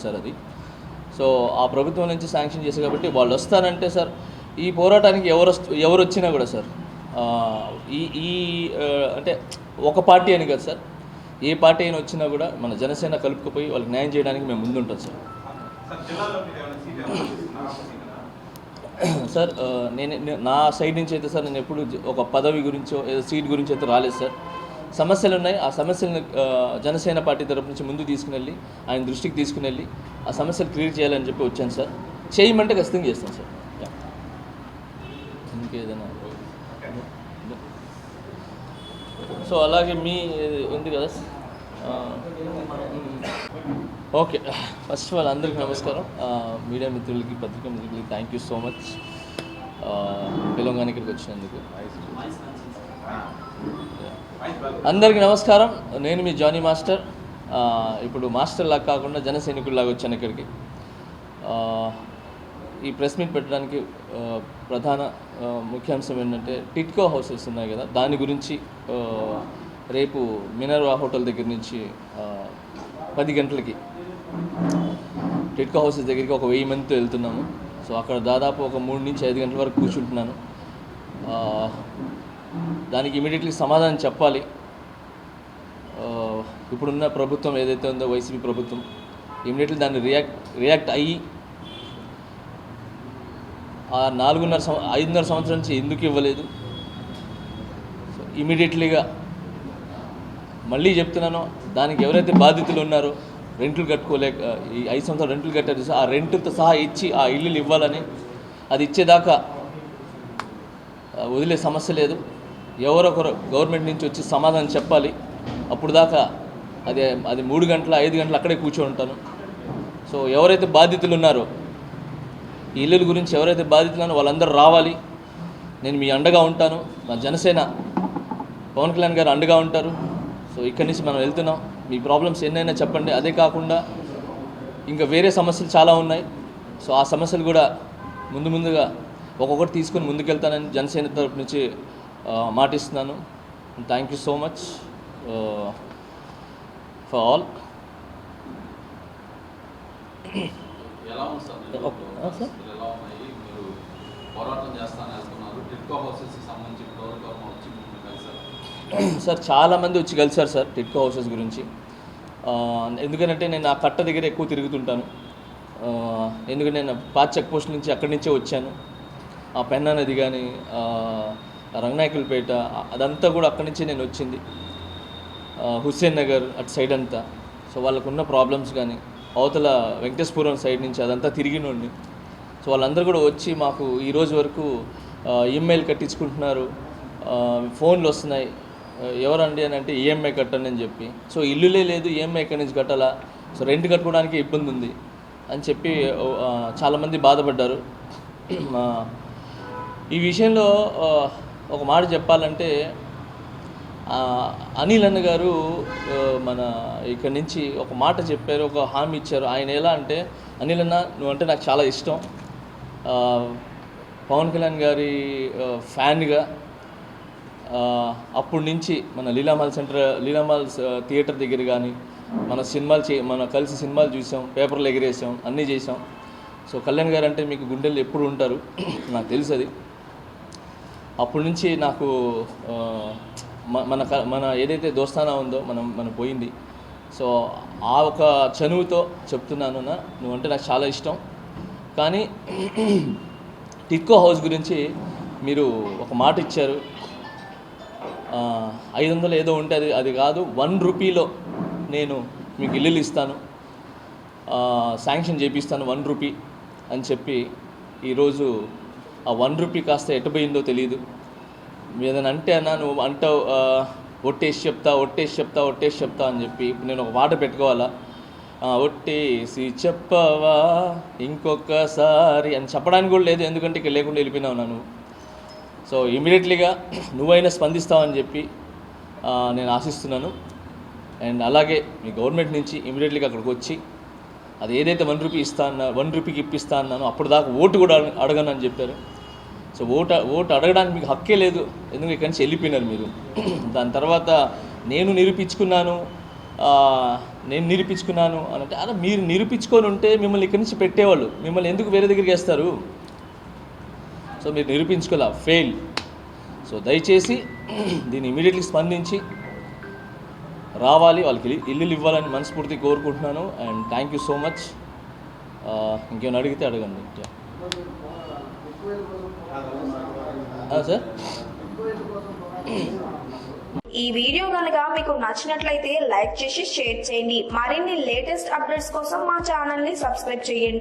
Sir అది so ఆ ప్రభుత్వం నుంచి శాంక్షన్ చేశారు కాబట్టి వాళ్ళు వస్తారంటే సార్ ఈ పోరాటానికి ఎవరు వచ్చినా కూడా సార్ ఈ అంటే ఒక పార్టీ అని కదా సార్, ఏ పార్టీ అయినా వచ్చినా కూడా మన జనసేన కలుపుకుపోయి వాళ్ళకి న్యాయం చేయడానికి మేము ముందుంటాం సార్. సార్ నా సైడ్ నుంచి అయితే సార్ నేను ఎప్పుడు ఒక పదవి గురించో ఏదో సీట్ గురించి అయితే రాలేదు సార్. సమస్యలు ఉన్నాయి, ఆ సమస్యలను జనసేన పార్టీ తరపు నుంచి ముందు తీసుకుని ఆయన దృష్టికి తీసుకుని వెళ్ళి ఆ సమస్యలు క్లియర్ చేయాలని చెప్పి వచ్చాను సార్. చేయమంటే ఖచ్చితంగా చేస్తాను సార్. ఇంకేదైనా సో అలాగే మీ ఉంది కదా ఓకే. ఫస్ట్ ఆఫ్ ఆల్ అందరికీ నమస్కారం. మీడియా మిత్రులకి పత్రికా మిత్రులకి thank you so much Telangana ఇక్కడికి వచ్చినందుకు. అందరికీ నమస్కారం. నేను మీ జానీ మాస్టర్. ఇప్పుడు మాస్టర్ లాగా కాకుండా జన సైనికుడిలాగా వచ్చాను ఇక్కడికి. ఈ ప్రెస్ మీట్ పెట్టడానికి ప్రధాన ముఖ్యాంశం ఏంటంటే టిట్కో హౌసెస్ ఉన్నాయి కదా, దాని గురించి రేపు మినర్వా హోటల్ దగ్గర నుంచి 10 గంటలకి టిట్కో హౌసెస్ దగ్గరికి ఒక 1000 మందితో వెళ్తున్నాము. సో అక్కడ దాదాపు ఒక 3 నుంచి 5 గంటల వరకు కూర్చుంటున్నాను. దానికి ఇమీడియట్లీ సమాధానం చెప్పాలి. ఇప్పుడున్న ప్రభుత్వం ఏదైతే ఉందో వైసీపీ ప్రభుత్వం ఇమీడియట్లీ దాన్ని రియాక్ట్ అయ్యి ఆ 5.5 సంవత్సరం నుంచి ఎందుకు ఇవ్వలేదు, సో ఇమీడియట్లీగా మళ్ళీ చెప్తున్నాను, దానికి ఎవరైతే బాధితులు ఉన్నారో రెంట్లు కట్టుకోలేక ఈ 5 సంవత్సరాలు రెంట్లు కట్టారు, ఆ రెంట్తో సహా ఇచ్చి ఆ ఇల్లులు ఇవ్వాలని, అది ఇచ్చేదాకా వదిలే సమస్య లేదు. ఎవరొకరు గవర్నమెంట్ నుంచి వచ్చి సమాధానం చెప్పాలి. అప్పుడు దాకా అది 3 గంటల 5 గంటలు అక్కడే కూర్చొని ఉంటాను. సో ఎవరైతే బాధితులు ఉన్నారో ఈ ఇల్లుల గురించి ఎవరైతే బాధితులు ఉన్నారో వాళ్ళందరూ రావాలి. నేను మీ అండగా ఉంటాను. మా జనసేన పవన్ కళ్యాణ్ గారు అండగా ఉంటారు. సో ఇక్కడి నుంచి మనం వెళ్తున్నాం. మీ ప్రాబ్లమ్స్ ఎన్నైనా చెప్పండి. అదే కాకుండా ఇంకా వేరే సమస్యలు చాలా ఉన్నాయి. సో ఆ సమస్యలు కూడా ముందుగా ఒక్కొక్కటి తీసుకొని ముందుకెళ్తానని జనసేన తరపు నుంచి మాటిస్తున్నాను. Thank you so much for all. Sir చాలామంది వచ్చి కలిసారు సార్ టిట్కో హౌసెస్ గురించి. ఎందుకంటే నేను ఆ కట్ట దగ్గర ఎక్కువ తిరుగుతుంటాను. ఎందుకంటే నేను పాత చెక్ పోస్ట్ నుంచి అక్కడి నుంచే వచ్చాను. ఆ పెన్నా నది కానీ రంగనాయకులపేట అదంతా కూడా అక్కడి నుంచే నేను వచ్చింది. హుస్సేన్ నగర్ అటు సైడ్ అంతా. సో వాళ్ళకున్న ప్రాబ్లమ్స్ కానీ అవతల వెంకటేశ్వరం సైడ్ నుంచి అదంతా తిరిగినండి. సో వాళ్ళందరూ కూడా వచ్చి మాకు ఈరోజు వరకు ఈఎంఐలు కట్టించుకుంటున్నారు, ఫోన్లు వస్తున్నాయి, ఎవరండి అని అంటే ఈఎంఐ కట్టండి అని చెప్పి. సో ఇల్లులే లేదు, ఈఎంఐ ఎక్కడి నుంచి కట్టాలా, సో రెంట్ కట్టుకోవడానికి ఇబ్బంది ఉంది అని చెప్పి చాలామంది బాధపడ్డారు. ఈ విషయంలో ఒక మాట చెప్పాలంటే అనిల్ అన్న గారు మన ఇక్కడి నుంచి ఒక మాట చెప్పారు, ఒక హామీ ఇచ్చారు. ఆయన ఎలా అంటే, అనిల్ అన్న నువ్వంటే నాకు చాలా ఇష్టం, పవన్ కళ్యాణ్ గారి ఫ్యాన్గా అప్పటి నుంచి మన లీలామాల్ థియేటర్ దగ్గర కానీ మన కలిసి సినిమాలు చూసాం, పేపర్లు ఎగిరేసాం, అన్నీ చేసాం. సో కళ్యాణ్ గారు అంటే మీకు గుండెలు ఎప్పుడు ఉంటారు, నాకు తెలుసు అది. అప్పటి నుంచి నాకు మన ఏదైతే దోస్తానా ఉందో మనం పోయింది. సో ఆ ఒక చనువుతో చెప్తున్నాను, నువ్వంటే నాకు చాలా ఇష్టం. కానీ టిట్కో హౌస్ గురించి మీరు ఒక మాట ఇచ్చారు, 500 ఏదో ఉంటే అది కాదు, 1 రూపీలో నేను మీకు ఇల్లులు ఇస్తాను, శాంక్షన్ చేపిస్తాను 1 రూపీ అని చెప్పి ఈరోజు ఆ 1 రూపీ కాస్త ఎట్టుపోయిందో తెలియదు. ఏదైనా అంటే అన్నా నువ్వు అంటావు ఒట్టేసి చెప్తా అని చెప్పి ఇప్పుడు నేను ఒక మాట పెట్టుకోవాలా. ఒట్టేసి చెప్పవా ఇంకొకసారి అని చెప్పడానికి కూడా లేదు, ఎందుకంటే ఇక్కడ లేకుండా వెళ్ళిపోయినా ఉన్నాను. సో ఇమీడియట్లీగా నువ్వైనా స్పందిస్తావని చెప్పి నేను ఆశిస్తున్నాను. అండ్ అలాగే మీ గవర్నమెంట్ నుంచి ఇమీడియట్లీగా అక్కడికి వచ్చి అది ఏదైతే ₹1 ఇప్పిస్తా అన్నానో అప్పుడు దాకా ఓటు కూడా అడగను అని చెప్పారు. సో ఓటు అడగడానికి మీకు హక్కే లేదు, ఎందుకంటే ఇక్కడి నుంచి వెళ్ళిపోయినారు మీరు. దాని తర్వాత నేను నిరూపించుకున్నాను అని అంటే అలా మీరు నిరూపించుకొని ఉంటే మిమ్మల్ని ఇక్కడి నుంచి పెట్టేవాళ్ళు, మిమ్మల్ని ఎందుకు వేరే దగ్గరికి వేస్తారు? సో మీరు నిరూపించుకోలే, ఫెయిల్. సో దయచేసి దీన్ని ఇమీడియట్లీ స్పందించి రావాలి, వాళ్ళకి ఇల్లులు ఇవ్వాలని మనస్ఫూర్తిగా కోరుకుంటున్నాను. And thank you so much. ఇంకేమైనా అడిగితే అడగండి సార్. ఈ వీడియో కనుక మీకు నచ్చినట్లయితే లైక్ చేసి షేర్ చేయండి. మరిన్ని లేటెస్ట్ అప్డేట్స్ కోసం మా ఛానల్ ని సబ్స్క్రైబ్ చేయండి.